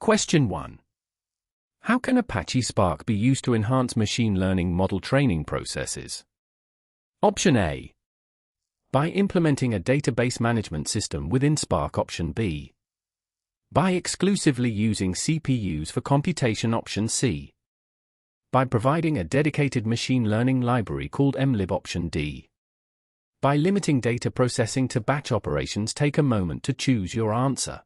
Question 1. How can Apache Spark be used to enhance machine learning model training processes? Option A. By implementing a database management system within Spark. Option B. By exclusively using CPUs for computation. Option C. By providing a dedicated machine learning library called mlib. Option D. By limiting data processing to batch operations. Take a moment to choose your answer.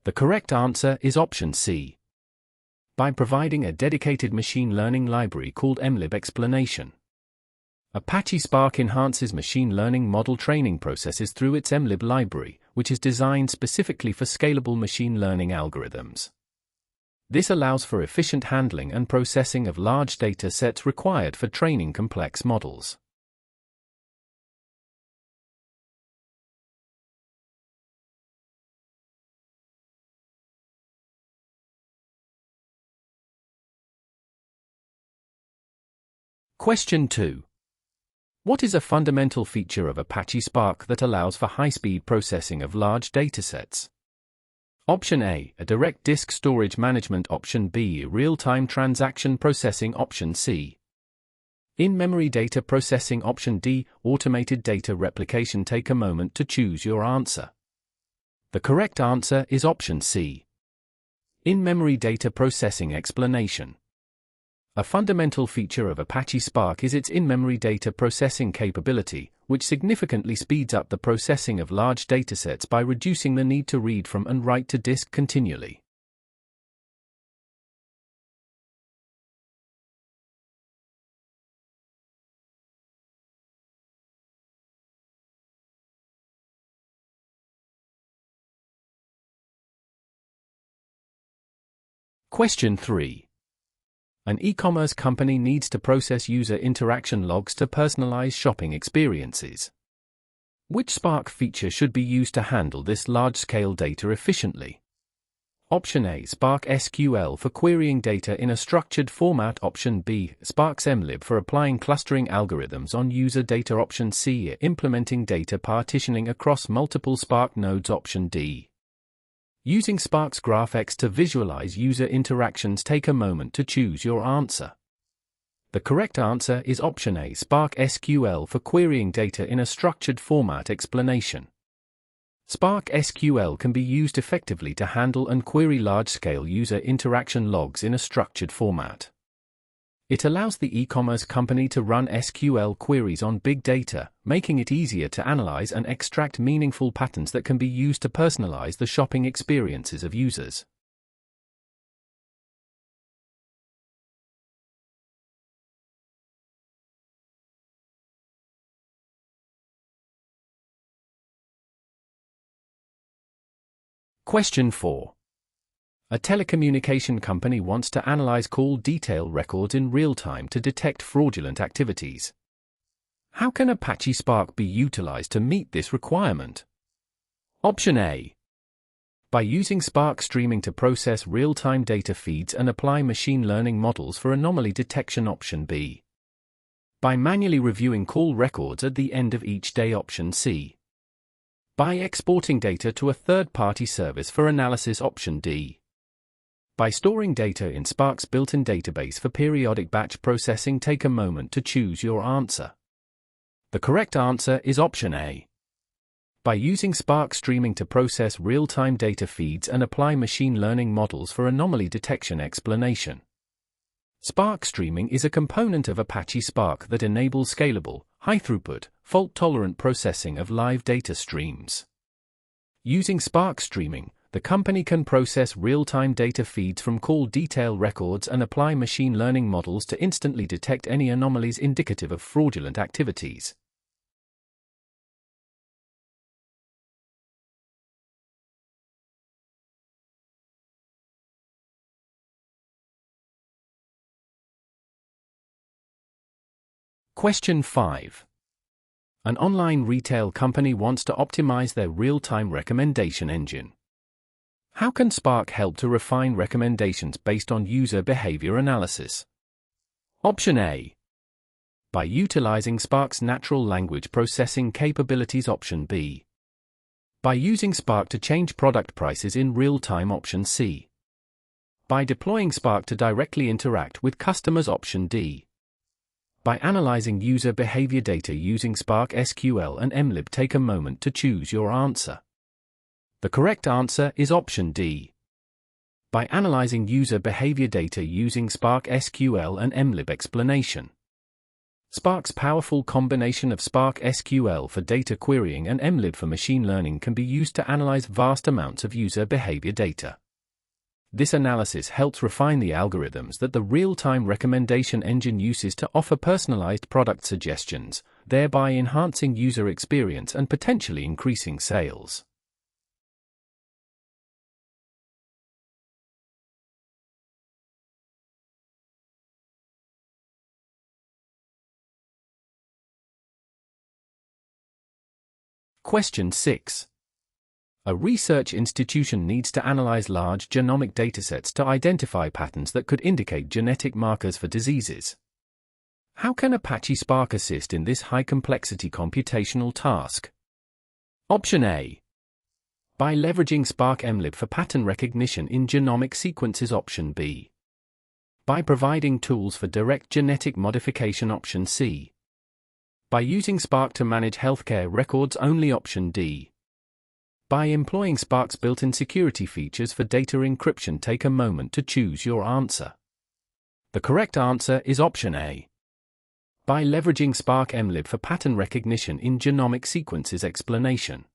The correct answer is option C. By providing a dedicated machine learning library called mlib. Explanation. Apache Spark enhances machine learning model training processes through its mlib library, which is designed specifically for scalable machine learning algorithms. This allows for efficient handling and processing of large data sets required for training complex models. Question 2. What is a fundamental feature of Apache Spark that allows for high-speed processing of large datasets? Option A. Direct disk storage management. Option B. Real-time transaction processing. Option C. In-memory data processing. Option D. Automated data replication. Take a moment to choose your answer. The correct answer is option C. In-memory data processing. Explanation. A fundamental feature of Apache Spark is its in-memory data processing capability, which significantly speeds up the processing of large datasets by reducing the need to read from and write to disk continually. Question 3. An e-commerce company needs to process user interaction logs to personalize shopping experiences. Which Spark feature should be used to handle this large-scale data efficiently? Option A. Spark SQL for querying data in a structured format. Option B. Spark's mlib for applying clustering algorithms on user data. Option C. Implementing data partitioning across multiple Spark nodes. Option D. Using Spark's GraphX to visualize user interactions. Take a moment to choose your answer. The correct answer is option A. Spark SQL for querying data in a structured format. Explanation. Spark SQL can be used effectively to handle and query large-scale user interaction logs in a structured format. It allows the e-commerce company to run SQL queries on big data, making it easier to analyze and extract meaningful patterns that can be used to personalize the shopping experiences of users. Question 4. A telecommunication company wants to analyze call detail records in real time to detect fraudulent activities. How can Apache Spark be utilized to meet this requirement? Option A. By using Spark streaming to process real-time data feeds and apply machine learning models for anomaly detection. Option B. By manually reviewing call records at the end of each day. Option C. By exporting data to a third-party service for analysis. Option D. By storing data in Spark's built-in database for periodic batch processing. Take a moment to choose your answer. The correct answer is option A. By using Spark streaming to process real-time data feeds and apply machine learning models for anomaly detection. Explanation. Spark streaming is a component of Apache Spark that enables scalable, high-throughput, fault-tolerant processing of live data streams. Using Spark streaming, the company can process real-time data feeds from call detail records and apply machine learning models to instantly detect any anomalies indicative of fraudulent activities. Question 5. An online retail company wants to optimize their real-time recommendation engine. How can Spark help to refine recommendations based on user behavior analysis? Option A. By utilizing Spark's natural language processing capabilities. Option B. By using Spark to change product prices in real time. Option C. By deploying Spark to directly interact with customers. Option D. By analyzing user behavior data using Spark SQL and mlib. Take a moment to choose your answer. The correct answer is option D. By analyzing user behavior data using Spark SQL and mlib. Explanation. Spark's powerful combination of Spark SQL for data querying and mlib for machine learning can be used to analyze vast amounts of user behavior data. This analysis helps refine the algorithms that the real-time recommendation engine uses to offer personalized product suggestions, thereby enhancing user experience and potentially increasing sales. Question 6. A research institution needs to analyze large genomic datasets to identify patterns that could indicate genetic markers for diseases. How can Apache Spark assist in this high-complexity computational task? Option A. By leveraging Spark mlib for pattern recognition in genomic sequences. Option B. By providing tools for direct genetic modification. Option C. By using Spark to manage healthcare records only. Option D. By employing Spark's built-in security features for data encryption. Take a moment to choose your answer. The correct answer is option A. By leveraging Spark mlib for pattern recognition in genomic sequences. Explanation.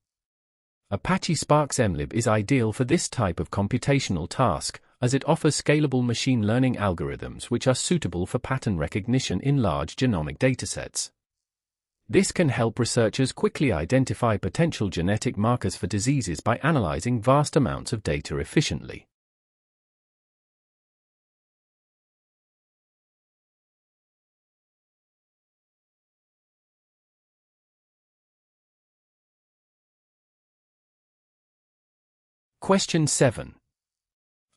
Apache Spark's mlib is ideal for this type of computational task, as it offers scalable machine learning algorithms which are suitable for pattern recognition in large genomic datasets. This can help researchers quickly identify potential genetic markers for diseases by analyzing vast amounts of data efficiently. Question 7.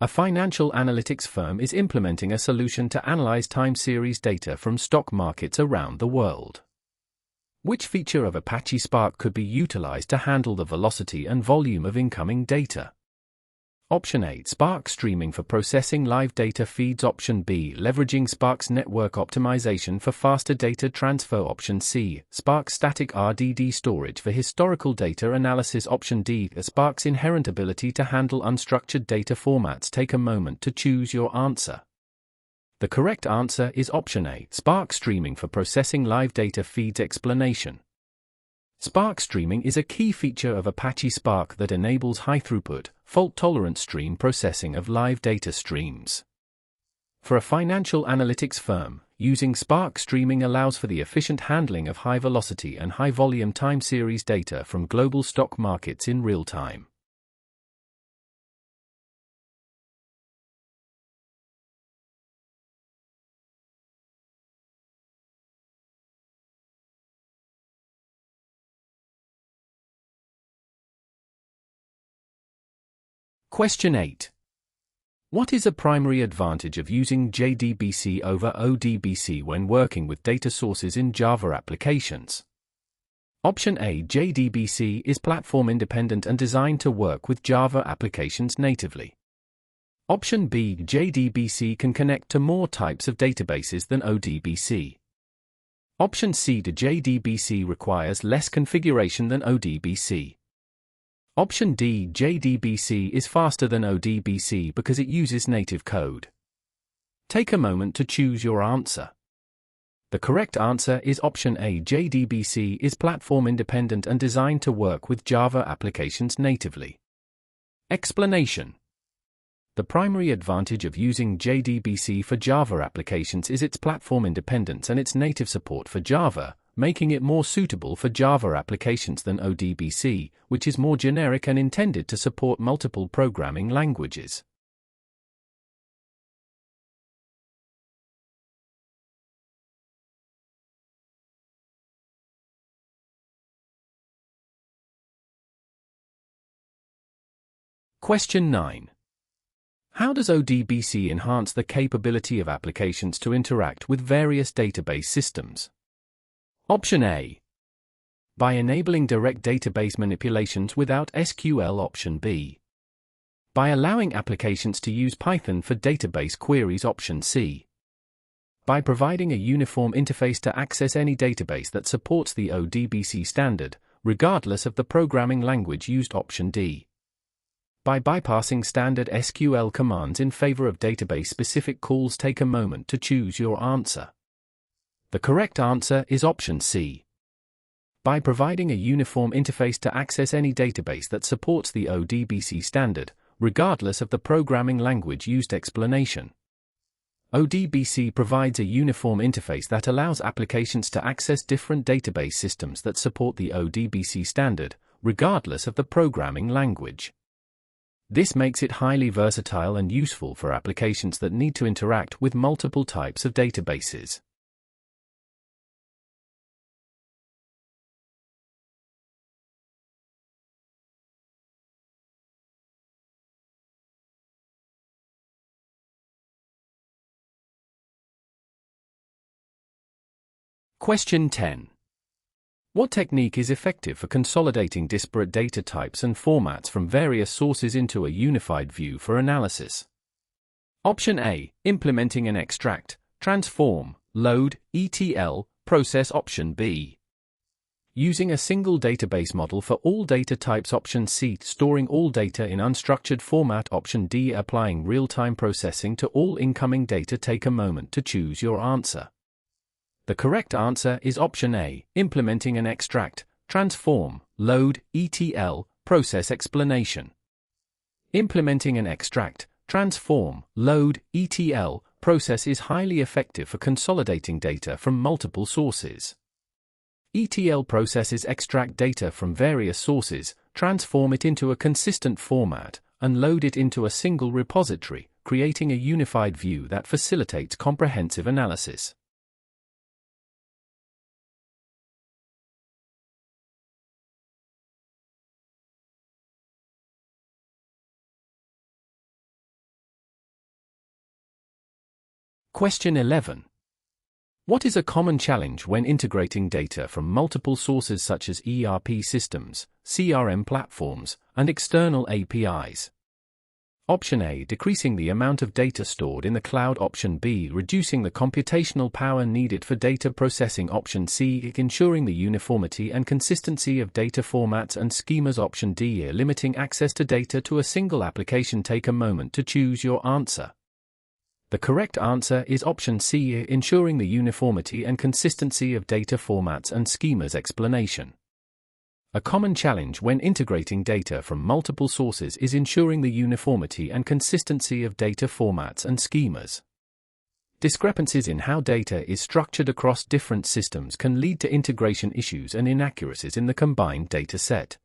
A financial analytics firm is implementing a solution to analyze time series data from stock markets around the world. Which feature of Apache Spark could be utilized to handle the velocity and volume of incoming data? Option A. Spark streaming for processing live data feeds. Option B. Leveraging Spark's network optimization for faster data transfer. Option C. Spark static RDD storage for historical data analysis. Option D. Spark's inherent ability to handle unstructured data formats. Take a moment to choose your answer. The correct answer is option A. Spark streaming for processing live data feeds. Explanation. Spark streaming is a key feature of Apache Spark that enables high-throughput, fault-tolerant stream processing of live data streams. For a financial analytics firm, using Spark streaming allows for the efficient handling of high-velocity and high-volume time series data from global stock markets in real time. Question 8. What is a primary advantage of using JDBC over ODBC when working with data sources in Java applications? Option A. JDBC is platform independent and designed to work with Java applications natively. Option B. JDBC can connect to more types of databases than ODBC. Option C. The JDBC requires less configuration than ODBC. Option D. JDBC is faster than ODBC because it uses native code. Take a moment to choose your answer. The correct answer is option A. JDBC is platform independent and designed to work with Java applications natively. Explanation. The primary advantage of using JDBC for Java applications is its platform independence and its native support for Java, making it more suitable for Java applications than ODBC, which is more generic and intended to support multiple programming languages. Question 9. How does ODBC enhance the capability of applications to interact with various database systems? Option A. By enabling direct database manipulations without SQL. Option B. By allowing applications to use Python for database queries, option C. By providing a uniform interface to access any database that supports the ODBC standard, regardless of the programming language used, option D. By bypassing standard SQL commands in favor of database-specific calls. Take a moment to choose your answer. The correct answer is option C. By providing a uniform interface to access any database that supports the ODBC standard, regardless of the programming language used. Explanation. ODBC provides a uniform interface that allows applications to access different database systems that support the ODBC standard, regardless of the programming language. This makes it highly versatile and useful for applications that need to interact with multiple types of databases. Question 10. What technique is effective for consolidating disparate data types and formats from various sources into a unified view for analysis? Option A. Implementing an extract, transform, load, ETL, process. Option B. Using a single database model for all data types. Option C. Storing all data in unstructured format. Option D. Applying real-time processing to all incoming data. Take a moment to choose your answer. The correct answer is option A. Implementing an extract, transform, load, ETL, process. Explanation. Implementing an extract, transform, load, ETL, process is highly effective for consolidating data from multiple sources. ETL processes extract data from various sources, transform it into a consistent format, and load it into a single repository, creating a unified view that facilitates comprehensive analysis. Question 11. What is a common challenge when integrating data from multiple sources such as ERP systems, CRM platforms, and external APIs? Option A. Decreasing the amount of data stored in the cloud. Option B. Reducing the computational power needed for data processing. Option C. Ensuring the uniformity and consistency of data formats and schemas. Option D. Limiting access to data to a single application. Take a moment to choose your answer. The correct answer is option C. Ensuring the uniformity and consistency of data formats and schemas. Explanation. A common challenge when integrating data from multiple sources is ensuring the uniformity and consistency of data formats and schemas. Discrepancies in how data is structured across different systems can lead to integration issues and inaccuracies in the combined data set.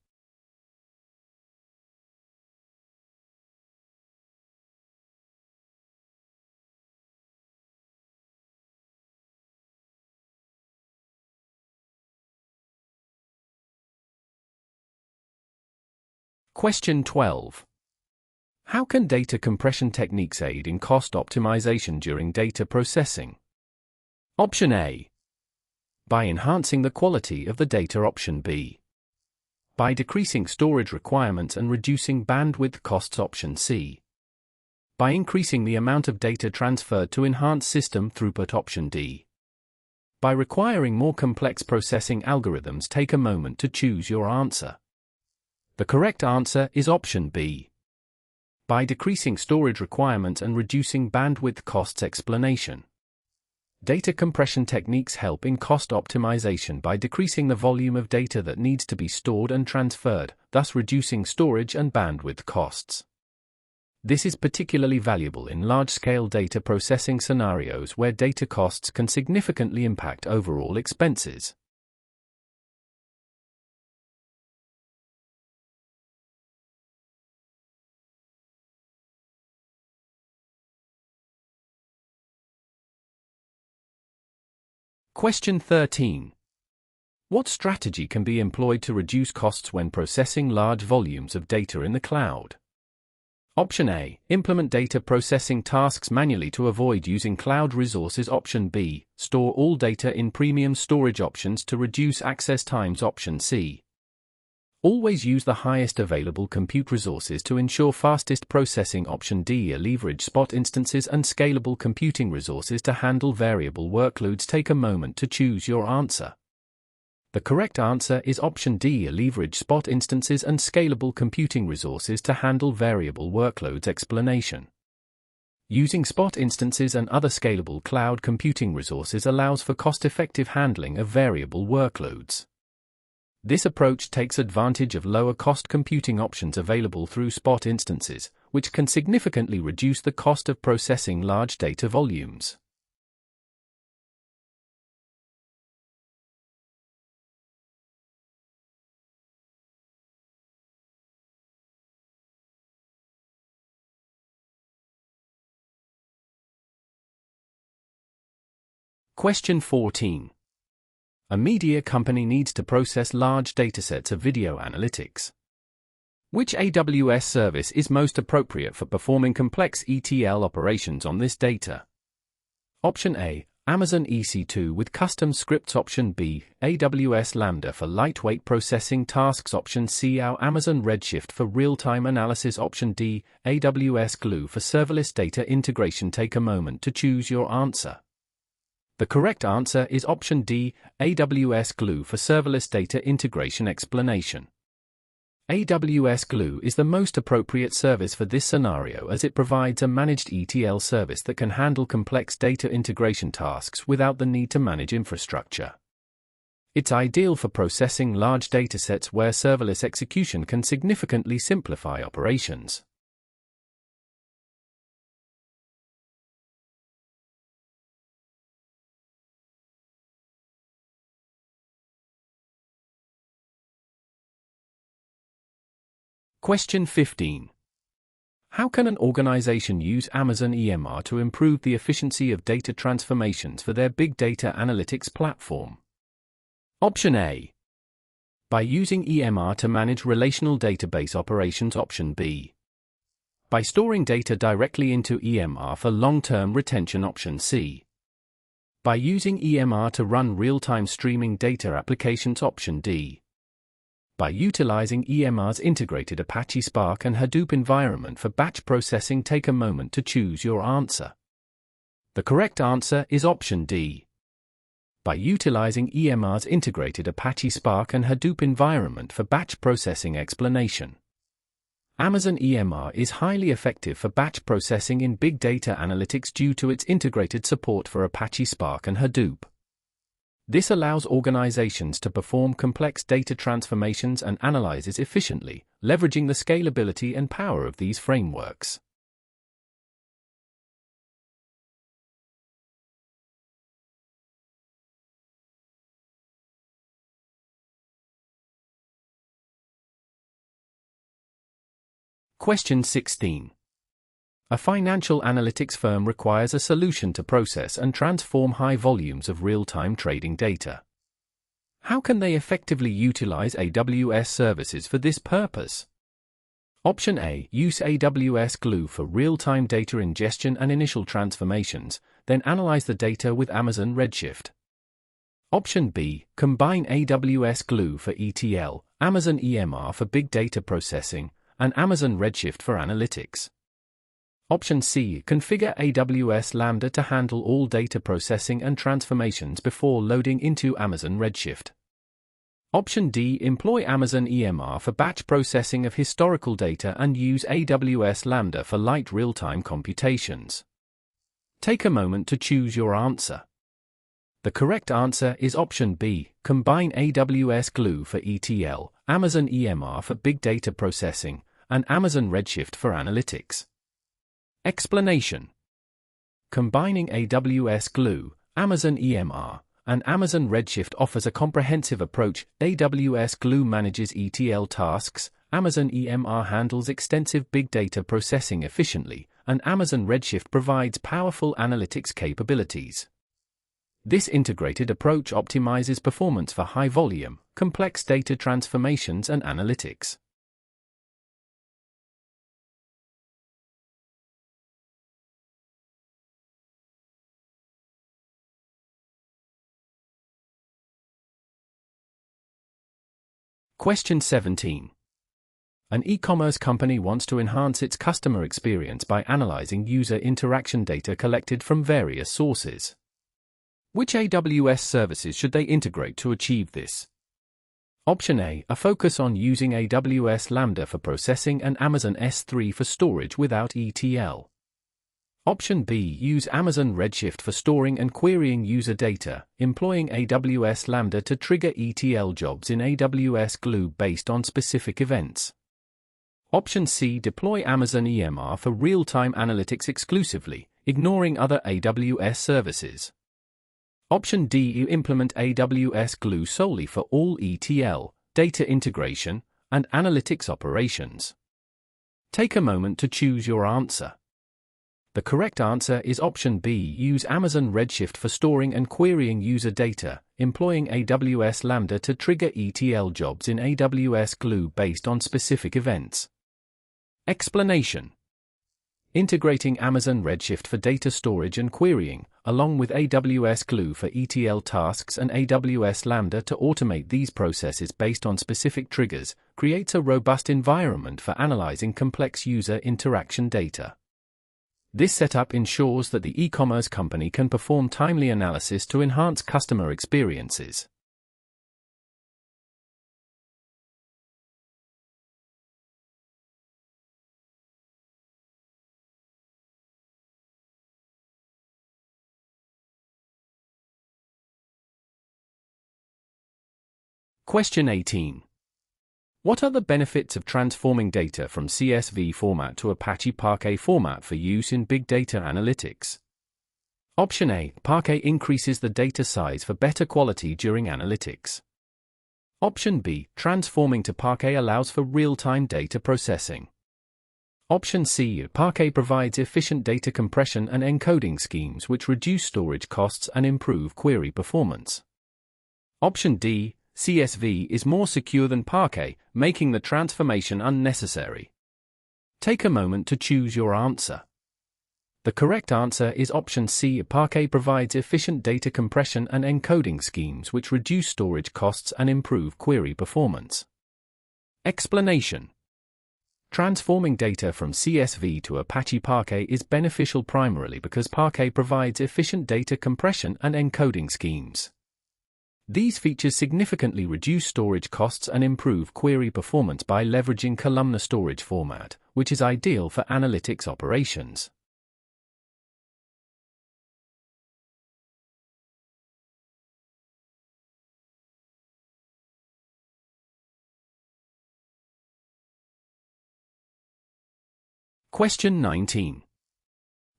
Question 12. How can data compression techniques aid in cost optimization during data processing? Option A. By enhancing the quality of the data. Option B. By decreasing storage requirements and reducing bandwidth costs. Option C. By increasing the amount of data transferred to enhance system throughput. Option D. By requiring more complex processing algorithms. Take a moment to choose your answer. The correct answer is option B. By decreasing storage requirements and reducing bandwidth costs. Explanation. Data compression techniques help in cost optimization by decreasing the volume of data that needs to be stored and transferred, thus reducing storage and bandwidth costs. This is particularly valuable in large-scale data processing scenarios where data costs can significantly impact overall expenses. Question 13. What strategy can be employed to reduce costs when processing large volumes of data in the cloud? Option A. Implement data processing tasks manually to avoid using cloud resources. Option B. Store all data in premium storage options to reduce access times. Option C. Always use the highest available compute resources to ensure fastest processing. Option D. Leverage spot instances and scalable computing resources to handle variable workloads. Take a moment to choose your answer. The correct answer is option D. Leverage spot instances and scalable computing resources to handle variable workloads. Explanation. Using spot instances and other scalable cloud computing resources allows for cost-effective handling of variable workloads. This approach takes advantage of lower-cost computing options available through spot instances, which can significantly reduce the cost of processing large data volumes. Question 14. A media company needs to process large datasets of video analytics. Which AWS service is most appropriate for performing complex ETL operations on this data? Option A. Amazon EC2 with custom scripts. Option B. AWS Lambda for lightweight processing tasks. Option C. Amazon Redshift for real-time analysis. Option D. AWS Glue for serverless data integration. Take a moment to choose your answer. The correct answer is option D. AWS Glue for serverless data integration. Explanation. AWS Glue is the most appropriate service for this scenario as it provides a managed ETL service that can handle complex data integration tasks without the need to manage infrastructure. It's ideal for processing large datasets where serverless execution can significantly simplify operations. Question 15. How can an organization use Amazon EMR to improve the efficiency of data transformations for their big data analytics platform? Option A. By using EMR to manage relational database operations. Option B. By storing data directly into EMR for long-term retention. Option C. By using EMR to run real-time streaming data applications. Option D. By utilizing EMR's integrated Apache Spark and Hadoop environment for batch processing. Take a moment to choose your answer. The correct answer is option D. By utilizing EMR's integrated Apache Spark and Hadoop environment for batch processing. Explanation. Amazon EMR is highly effective for batch processing in big data analytics due to its integrated support for Apache Spark and Hadoop. This allows organizations to perform complex data transformations and analyses efficiently, leveraging the scalability and power of these frameworks. Question 16. A financial analytics firm requires a solution to process and transform high volumes of real-time trading data. How can they effectively utilize AWS services for this purpose? Option A. Use AWS Glue for real-time data ingestion and initial transformations, then analyze the data with Amazon Redshift. Option B. Combine AWS Glue for ETL, Amazon EMR for big data processing, and Amazon Redshift for analytics. Option C. Configure AWS Lambda to handle all data processing and transformations before loading into Amazon Redshift. Option D. Employ Amazon EMR for batch processing of historical data and use AWS Lambda for light real-time computations. Take a moment to choose your answer. The correct answer is option B. Combine AWS Glue for ETL, Amazon EMR for big data processing, and Amazon Redshift for analytics. Explanation. Combining AWS Glue, Amazon EMR, and Amazon Redshift offers a comprehensive approach. AWS Glue manages ETL tasks, Amazon EMR handles extensive big data processing efficiently, and Amazon Redshift provides powerful analytics capabilities. This integrated approach optimizes performance for high-volume, complex data transformations and analytics. Question 17. An e-commerce company wants to enhance its customer experience by analyzing user interaction data collected from various sources. Which AWS services should they integrate to achieve this? Option A, a focus on using AWS Lambda for processing and Amazon S3 for storage without ETL. Option B, use Amazon Redshift for storing and querying user data, employing AWS Lambda to trigger ETL jobs in AWS Glue based on specific events. Option C, deploy Amazon EMR for real-time analytics exclusively, ignoring other AWS services. Option D, implement AWS Glue solely for all ETL, data integration, and analytics operations. Take a moment to choose your answer. The correct answer is option B, use Amazon Redshift for storing and querying user data, employing AWS Lambda to trigger ETL jobs in AWS Glue based on specific events. Explanation. Integrating Amazon Redshift for data storage and querying, along with AWS Glue for ETL tasks and AWS Lambda to automate these processes based on specific triggers, creates a robust environment for analyzing complex user interaction data. This setup ensures that the e-commerce company can perform timely analysis to enhance customer experiences. Question 18. What are the benefits of transforming data from CSV format to Apache Parquet format for use in big data analytics? Option A, Parquet increases the data size for better quality during analytics. Option B, transforming to Parquet allows for real-time data processing. Option C, Parquet provides efficient data compression and encoding schemes which reduce storage costs and improve query performance. Option D, CSV is more secure than Parquet, making the transformation unnecessary. Take a moment to choose your answer. The correct answer is option C. Parquet provides efficient data compression and encoding schemes which reduce storage costs and improve query performance. Explanation. Transforming data from CSV to Apache Parquet is beneficial primarily because Parquet provides efficient data compression and encoding schemes. These features significantly reduce storage costs and improve query performance by leveraging columnar storage format, which is ideal for analytics operations. Question 19.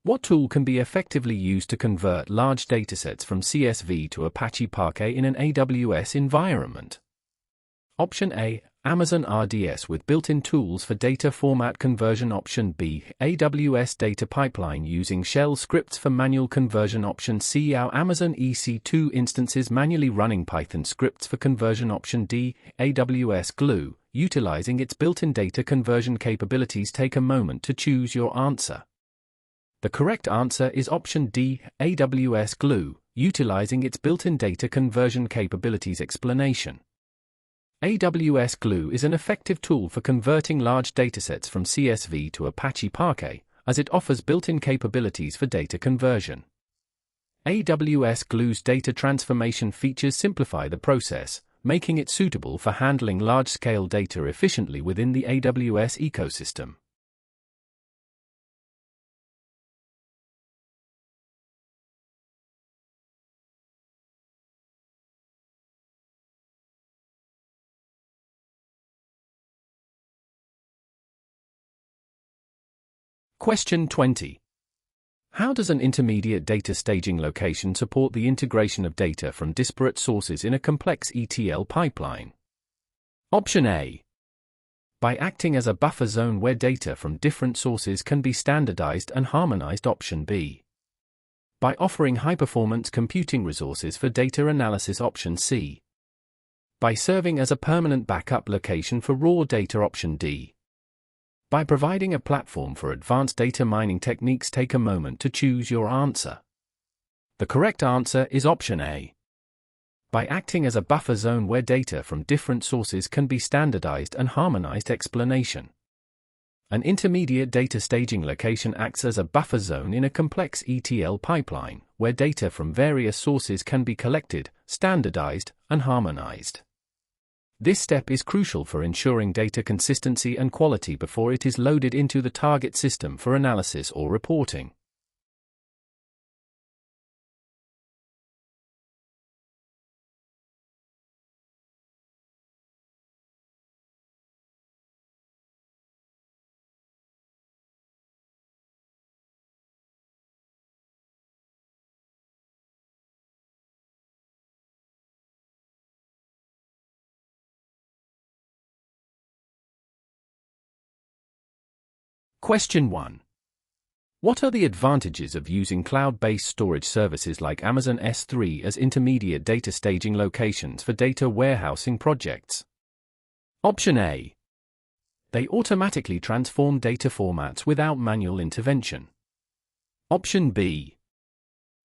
What tool can be effectively used to convert large datasets from CSV to Apache Parquet in an AWS environment? Option A, Amazon RDS with built-in tools for data format conversion. Option B, AWS data pipeline using shell scripts for manual conversion. Option C, our Amazon EC2 instances manually running Python scripts for conversion. Option D, AWS Glue, utilizing its built-in data conversion capabilities. Take a moment to choose your answer. The correct answer is option D, AWS Glue, utilizing its built-in data conversion capabilities. Explanation. AWS Glue is an effective tool for converting large datasets from CSV to Apache Parquet, as it offers built-in capabilities for data conversion. AWS Glue's data transformation features simplify the process, making it suitable for handling large-scale data efficiently within the AWS ecosystem. Question 20. How does an intermediate data staging location support the integration of data from disparate sources in a complex ETL pipeline? Option A. By acting as a buffer zone where data from different sources can be standardized and harmonized. Option B. By offering high-performance computing resources for data analysis. Option C. By serving as a permanent backup location for raw data. Option D. By providing a platform for advanced data mining techniques. Take a moment to choose your answer. The correct answer is option A. by acting as a buffer zone where data from different sources can be standardized and harmonized. Explanation. An intermediate data staging location acts as a buffer zone in a complex ETL pipeline, where data from various sources can be collected, standardized, and harmonized. This step is crucial for ensuring data consistency and quality before it is loaded into the target system for analysis or reporting. Question 1. What are the advantages of using cloud-based storage services like Amazon S3 as intermediate data staging locations for data warehousing projects? Option A. They automatically transform data formats without manual intervention. Option B.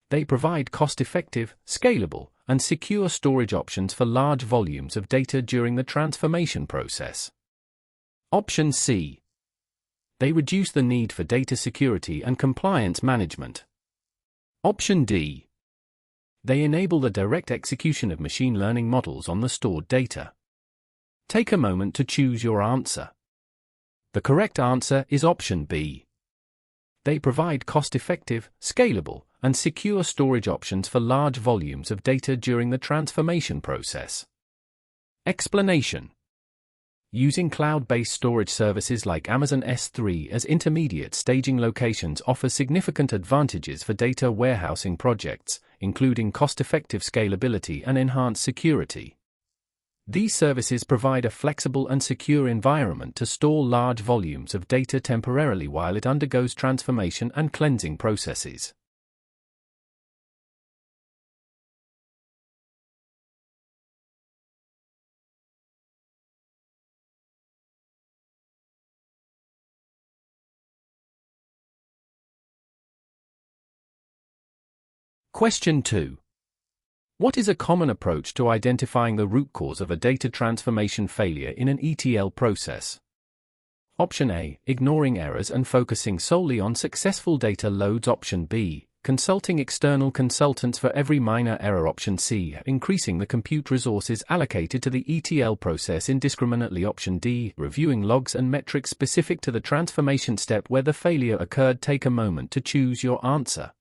They provide cost-effective, scalable, and secure storage options for large volumes of data during the transformation process. Option C. They reduce the need for data security and compliance management. Option D. They enable the direct execution of machine learning models on the stored data. Take a moment to choose your answer. The correct answer is option B. They provide cost-effective, scalable, and secure storage options for large volumes of data during the transformation process. Explanation. Using cloud-based storage services like Amazon S3 as intermediate staging locations offers significant advantages for data warehousing projects, including cost-effective scalability and enhanced security. These services provide a flexible and secure environment to store large volumes of data temporarily while it undergoes transformation and cleansing processes. Question 2. What is a common approach to identifying the root cause of a data transformation failure in an ETL process? Option A. Ignoring errors and focusing solely on successful data loads. Option B. Consulting external consultants for every minor error. Option C. Increasing the compute resources allocated to the ETL process indiscriminately. Option D. Reviewing logs and metrics specific to the transformation step where the failure occurred. Take a moment to choose your answer.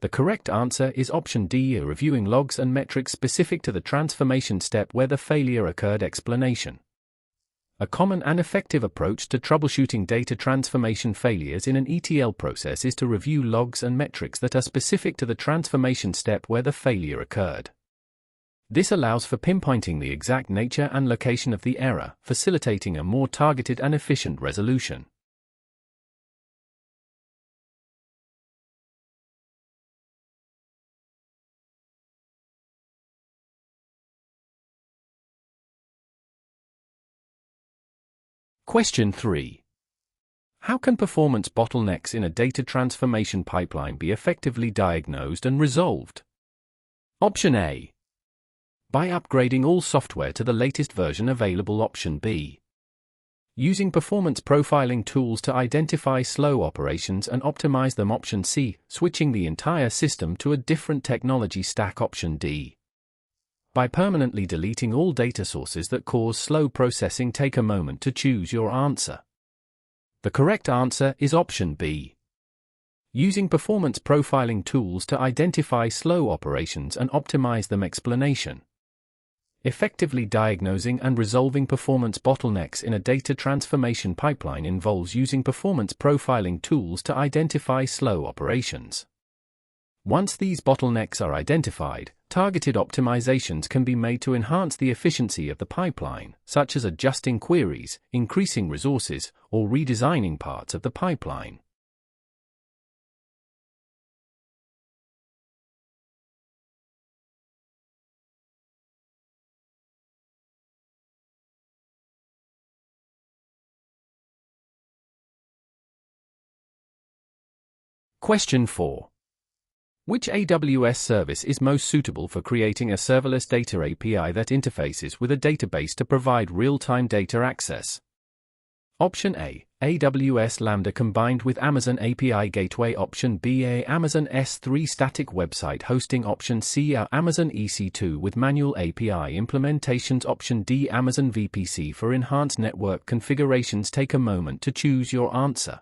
The correct answer is option D. Reviewing logs and metrics specific to the transformation step where the failure occurred. Explanation. A common and effective approach to troubleshooting data transformation failures in an ETL process is to review logs and metrics that are specific to the transformation step where the failure occurred. This allows for pinpointing the exact nature and location of the error, facilitating a more targeted and efficient resolution. Question 3. How can performance bottlenecks in a data transformation pipeline be effectively diagnosed and resolved? Option A. By upgrading all software to the latest version available. Option B. Using performance profiling tools to identify slow operations and optimize them. Option C. Switching the entire system to a different technology stack. Option D. By permanently deleting all data sources that cause slow processing. Take a moment to choose your answer. The correct answer is option B. Using performance profiling tools to identify slow operations and optimize them. Explanation. Effectively diagnosing and resolving performance bottlenecks in a data transformation pipeline involves using performance profiling tools to identify slow operations. Once these bottlenecks are identified, targeted optimizations can be made to enhance the efficiency of the pipeline, such as adjusting queries, increasing resources, or redesigning parts of the pipeline. Question 4. Which AWS service is most suitable for creating a serverless data API that interfaces with a database to provide real-time data access? Option A, AWS Lambda combined with Amazon API Gateway. Option B, Amazon S3 static website hosting. Option C, Amazon EC2 with manual API implementations. Option D, Amazon VPC for enhanced network configurations. Take a moment to choose your answer.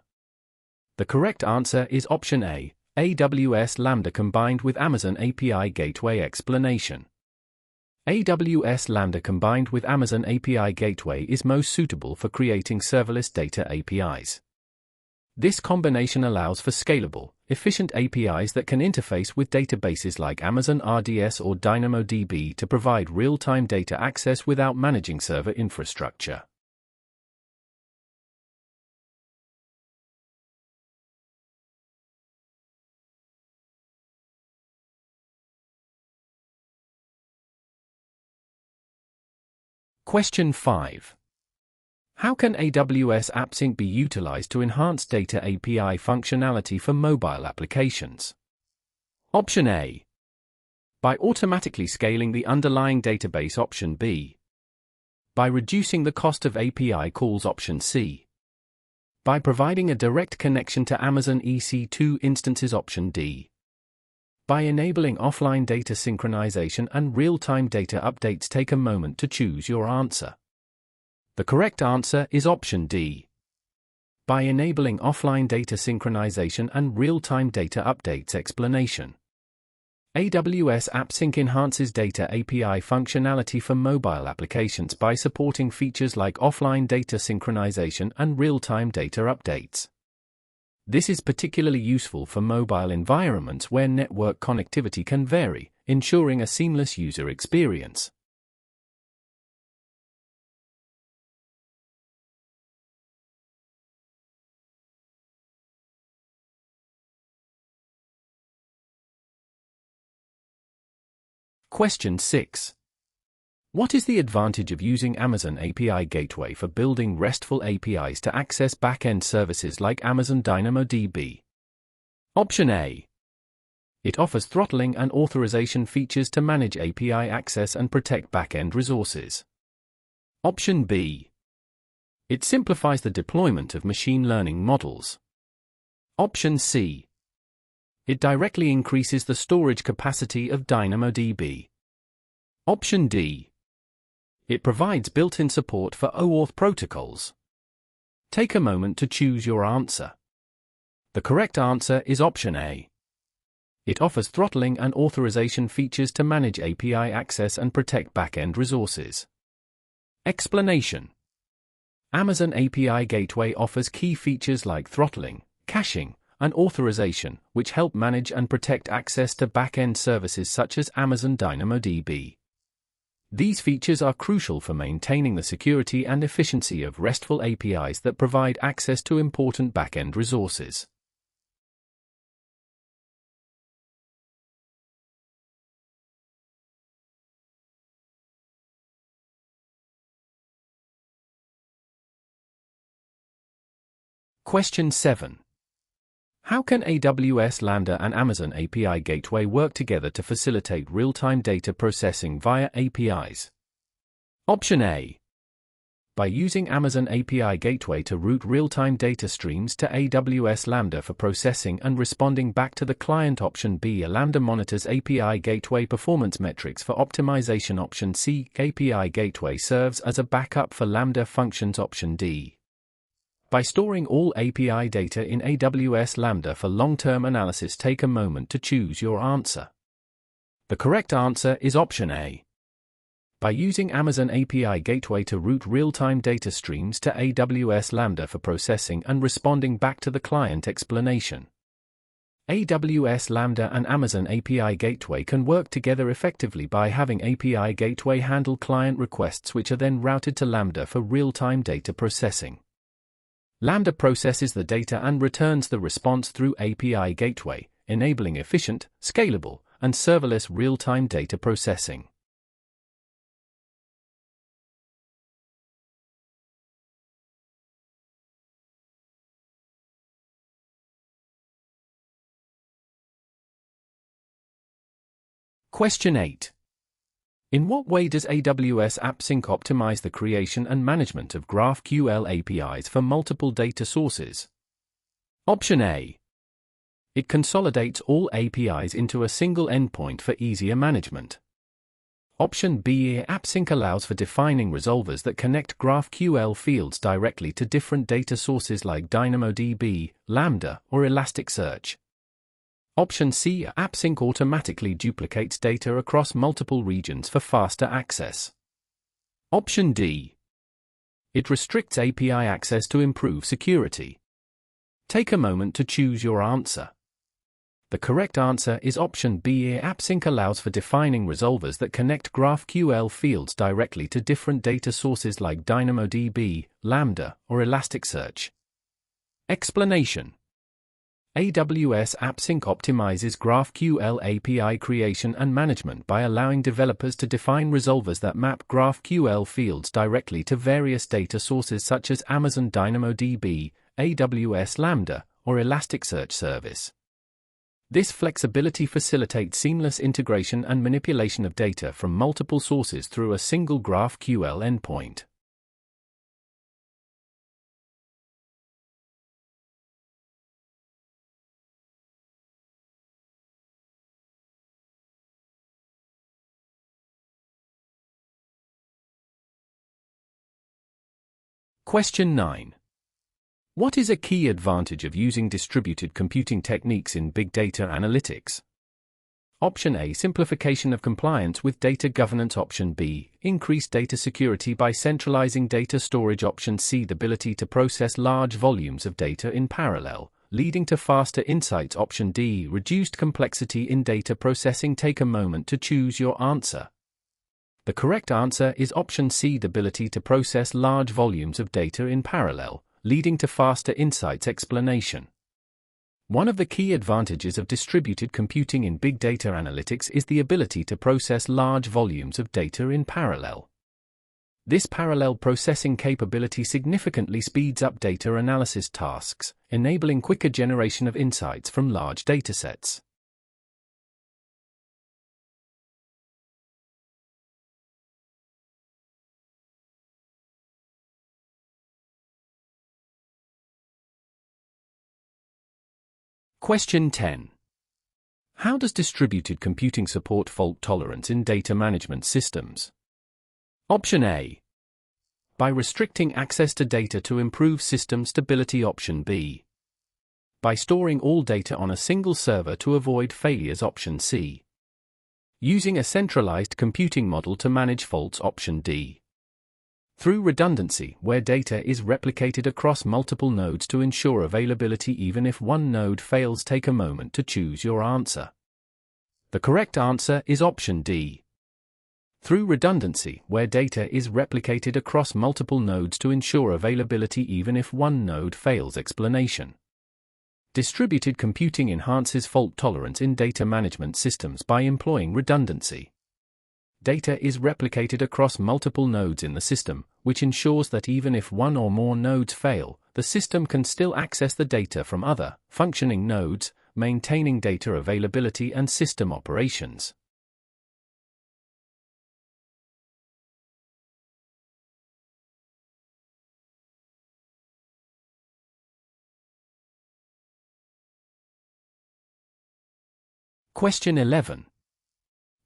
The correct answer is option A, AWS Lambda combined with Amazon API Gateway. Explanation. AWS Lambda combined with Amazon API Gateway is most suitable for creating serverless data APIs. This combination allows for scalable, efficient APIs that can interface with databases like Amazon RDS or DynamoDB to provide real-time data access without managing server infrastructure. Question 5. How can AWS AppSync be utilized to enhance data API functionality for mobile applications? Option A. By automatically scaling the underlying database. Option B. By reducing the cost of API calls. Option C. By providing a direct connection to Amazon EC2 instances. Option D. By enabling offline data synchronization and real-time data updates. Take a moment to choose your answer. The correct answer is option D. By enabling offline data synchronization and real-time data updates. Explanation. AWS AppSync enhances data API functionality for mobile applications by supporting features like offline data synchronization and real-time data updates. This is particularly useful for mobile environments where network connectivity can vary, ensuring a seamless user experience. Question 6. What is the advantage of using Amazon API Gateway for building RESTful APIs to access back-end services like Amazon DynamoDB? Option A. It offers throttling and authorization features to manage API access and protect back-end resources. Option B. It simplifies the deployment of machine learning models. Option C. It directly increases the storage capacity of DynamoDB. Option D. It provides built-in support for OAuth protocols. Take a moment to choose your answer. The correct answer is option A. It offers throttling and authorization features to manage API access and protect back-end resources. Explanation. Amazon API Gateway offers key features like throttling, caching, and authorization, which help manage and protect access to back-end services such as Amazon DynamoDB. These features are crucial for maintaining the security and efficiency of RESTful APIs that provide access to important back-end resources. Question 7. How can AWS Lambda and Amazon API Gateway work together to facilitate real-time data processing via APIs? Option A. By using Amazon API Gateway to route real-time data streams to AWS Lambda for processing and responding back to the client. Option B. Lambda monitors API Gateway performance metrics for optimization. Option C. API Gateway serves as a backup for Lambda functions. Option D. By storing all API data in AWS Lambda for long-term analysis. Take a moment to choose your answer. The correct answer is option A. By using Amazon API Gateway to route real-time data streams to AWS Lambda for processing and responding back to the client. Explanation. AWS Lambda and Amazon API Gateway can work together effectively by having API Gateway handle client requests which are then routed to Lambda for real-time data processing. Lambda processes the data and returns the response through API Gateway, enabling efficient, scalable, and serverless real-time data processing. Question 8. In what way does AWS AppSync optimize the creation and management of GraphQL APIs for multiple data sources? Option A. It consolidates all APIs into a single endpoint for easier management. Option B. AppSync allows for defining resolvers that connect GraphQL fields directly to different data sources like DynamoDB, Lambda, or Elasticsearch. Option C. AppSync automatically duplicates data across multiple regions for faster access. Option D. It restricts API access to improve security. Take a moment to choose your answer. The correct answer is option B. AppSync allows for defining resolvers that connect GraphQL fields directly to different data sources like DynamoDB, Lambda, or Elasticsearch. Explanation. AWS AppSync optimizes GraphQL API creation and management by allowing developers to define resolvers that map GraphQL fields directly to various data sources such as Amazon DynamoDB, AWS Lambda, or Elasticsearch service. This flexibility facilitates seamless integration and manipulation of data from multiple sources through a single GraphQL endpoint. Question 9. What is a key advantage of using distributed computing techniques in big data analytics? Option A. Simplification of compliance with data governance. Option B. Increased data security by centralizing data storage. Option C. The ability to process large volumes of data in parallel, leading to faster insights. Option D. Reduced complexity in data processing. Take a moment to choose your answer. The correct answer is option C. The ability to process large volumes of data in parallel, leading to faster insights. Explanation. One of the key advantages of distributed computing in big data analytics is the ability to process large volumes of data in parallel. This parallel processing capability significantly speeds up data analysis tasks, enabling quicker generation of insights from large datasets. Question 10. How does distributed computing support fault tolerance in data management systems? Option A. By restricting access to data to improve system stability. Option B. By storing all data on a single server to avoid failures. Option C. Using a centralized computing model to manage faults. Option D. Through redundancy, where data is replicated across multiple nodes to ensure availability even if one node fails. Take a moment to choose your answer. The correct answer is option D. Through redundancy, where data is replicated across multiple nodes to ensure availability even if one node fails. Explanation. Distributed computing enhances fault tolerance in data management systems by employing redundancy. Data is replicated across multiple nodes in the system, which ensures that even if one or more nodes fail, the system can still access the data from other, functioning nodes, maintaining data availability and system operations. Question 11.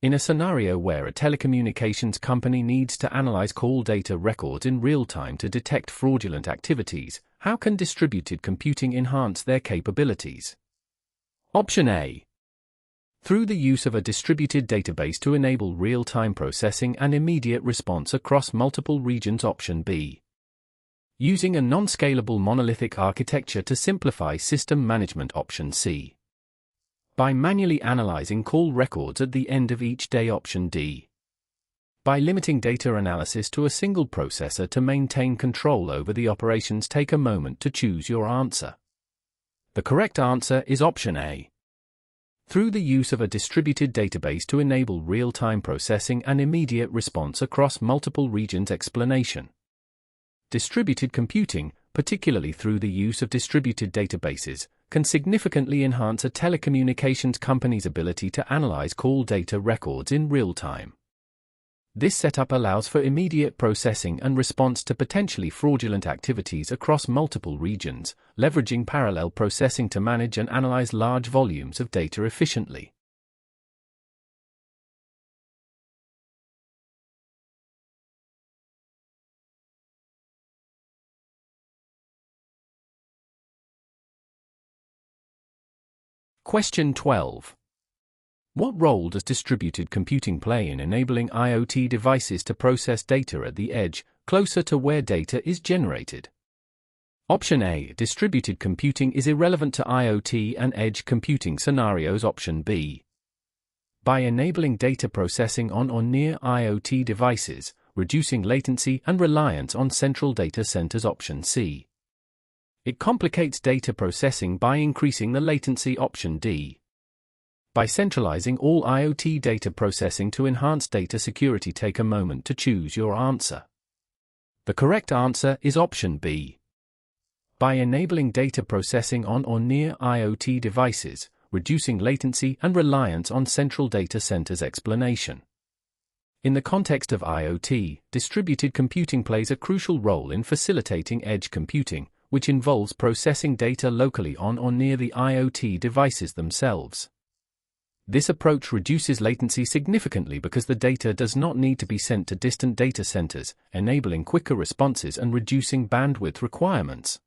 In a scenario where a telecommunications company needs to analyze call data records in real time to detect fraudulent activities, how can distributed computing enhance their capabilities? Option A. Through the use of a distributed database to enable real-time processing and immediate response across multiple regions. Option B. Using a non-scalable monolithic architecture to simplify system management. Option C. By manually analyzing call records at the end of each day. Option D. By limiting data analysis to a single processor to maintain control over the operations. Take a moment to choose your answer. The correct answer is option A. Through the use of a distributed database to enable real-time processing and immediate response across multiple regions. Explanation. Distributed computing, particularly through the use of distributed databases, can significantly enhance a telecommunications company's ability to analyze call data records in real time. This setup allows for immediate processing and response to potentially fraudulent activities across multiple regions, leveraging parallel processing to manage and analyze large volumes of data efficiently. Question 12. What role does distributed computing play in enabling IoT devices to process data at the edge, closer to where data is generated? Option A. Distributed computing is irrelevant to IoT and edge computing scenarios. Option B. By enabling data processing on or near IoT devices, reducing latency and reliance on central data centers. Option C. It complicates data processing by increasing the latency. Option D. By centralizing all IoT data processing to enhance data security. Take a moment to choose your answer. The correct answer is option B. By enabling data processing on or near IoT devices, reducing latency and reliance on central data centers. Explanation. In the context of IoT, distributed computing plays a crucial role in facilitating edge computing, which involves processing data locally on or near the IoT devices themselves. This approach reduces latency significantly because the data does not need to be sent to distant data centers, enabling quicker responses and reducing bandwidth requirements.